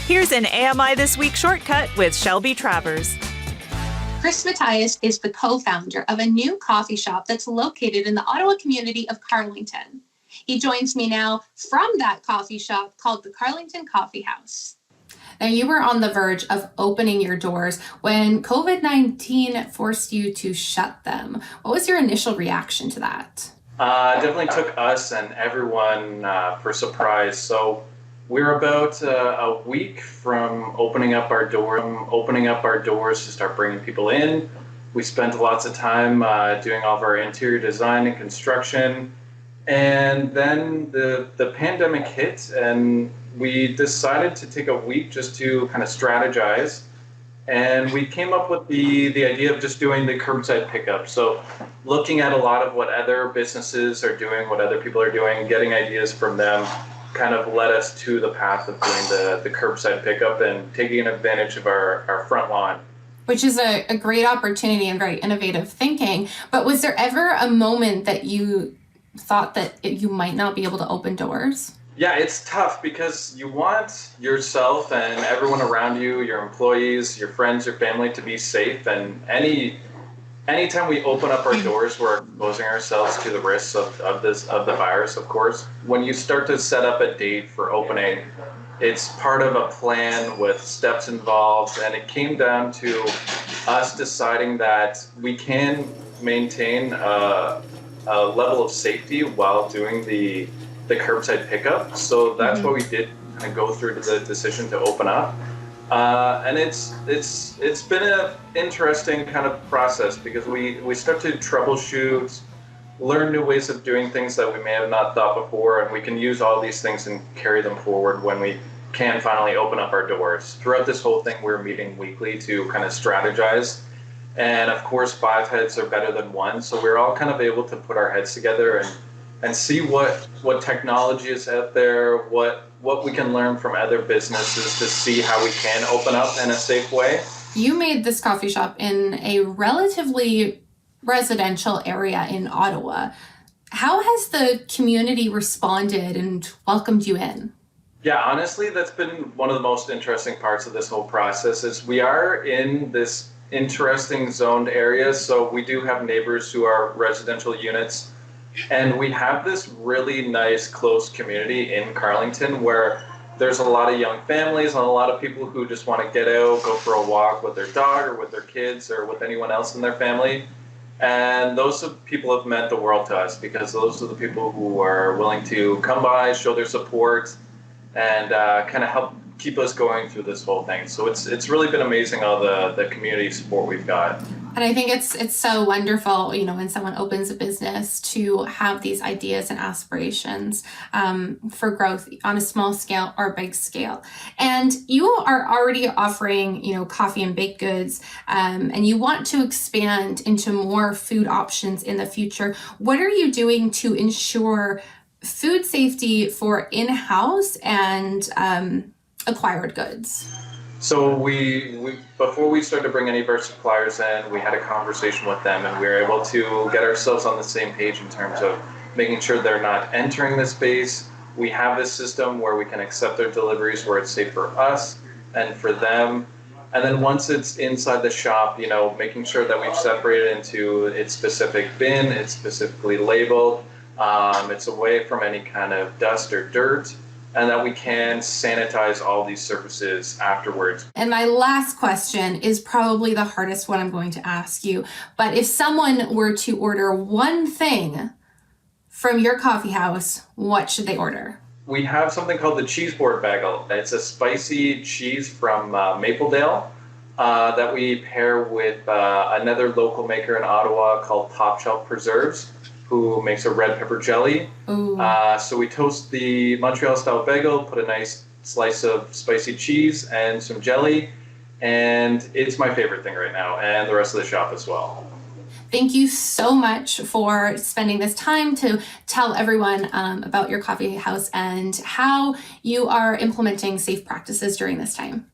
Here's an AMI This Week shortcut with Shelby Travers. Chris Matias is the co-founder of a new coffee shop that's located in the Ottawa community of Carlington. He joins me now from that coffee shop called the Carlington Coffee House. Now, you were on the verge of opening your doors when COVID-19 forced you to shut them. What was your initial reaction to that? Definitely took us and everyone for surprise. So we're about a week from opening up our doors to start bringing people in. We spent lots of time doing all of our interior design and construction. And then the pandemic hit, and we decided to take a week just to kind of strategize. And we came up with the idea of just doing the curbside pickup. So looking at a lot of what other businesses are doing, what other people are doing, getting ideas from them, kind of led us to the path of doing the curbside pickup and taking advantage of our front lawn. Which is a great opportunity and very innovative thinking. But was there ever a moment that you thought that you might not be able to open doors? Yeah, it's tough because you want yourself and everyone around you, your employees, your friends, your family to be safe. And anytime we open up our doors, we're exposing ourselves to the risks of the virus, of course. When you start to set up a date for opening, it's part of a plan with steps involved. And it came down to us deciding that we can maintain a level of safety while doing the curbside pickup. So that's what we did, kind of go through to the decision to open up. And it's been an interesting kind of process because we start to troubleshoot, learn new ways of doing things that we may have not thought before, and we can use all these things and carry them forward when we can finally open up our doors. Throughout this whole thing, we're meeting weekly to kind of strategize. And of course, 5 heads are better than one. So we're all kind of able to put our heads together and see what technology is out there, what we can learn from other businesses to see how we can open up in a safe way. You made this coffee shop in a relatively residential area in Ottawa. How has the community responded and welcomed you in? Yeah, honestly, that's been one of the most interesting parts of this whole process is we are in this interesting zoned area. So we do have neighbors who are residential units. And we have this really nice, close community in Carlington where there's a lot of young families and a lot of people who just want to get out, go for a walk with their dog or with their kids or with anyone else in their family. And those people have meant the world to us because those are the people who are willing to come by, show their support, and kind of help keep us going through this whole thing. So it's really been amazing all the community support we've got. And I think it's so wonderful, when someone opens a business to have these ideas and aspirations for growth on a small scale or big scale. And you are already offering, coffee and baked goods, and you want to expand into more food options in the future. What are you doing to ensure food safety for in-house and acquired goods? So we before we started to bring any of our suppliers in, we had a conversation with them, and we were able to get ourselves on the same page in terms of making sure they're not entering the space. We have this system where we can accept their deliveries where it's safe for us and for them. And then once it's inside the shop, making sure that we've separated into its specific bin, it's specifically labeled, it's away from any kind of dust or dirt, and that we can sanitize all these surfaces afterwards. And my last question is probably the hardest one I'm going to ask you. But if someone were to order one thing from your coffee house, what should they order? We have something called the cheese board bagel. It's a spicy cheese from Mapledale that we pair with another local maker in Ottawa called Top Shelf Preserves, who makes a red pepper jelly. So we toast the Montreal-style bagel, put a nice slice of spicy cheese and some jelly, and it's my favorite thing right now, and the rest of the shop as well. Thank you so much for spending this time to tell everyone about your coffee house and how you are implementing safe practices during this time.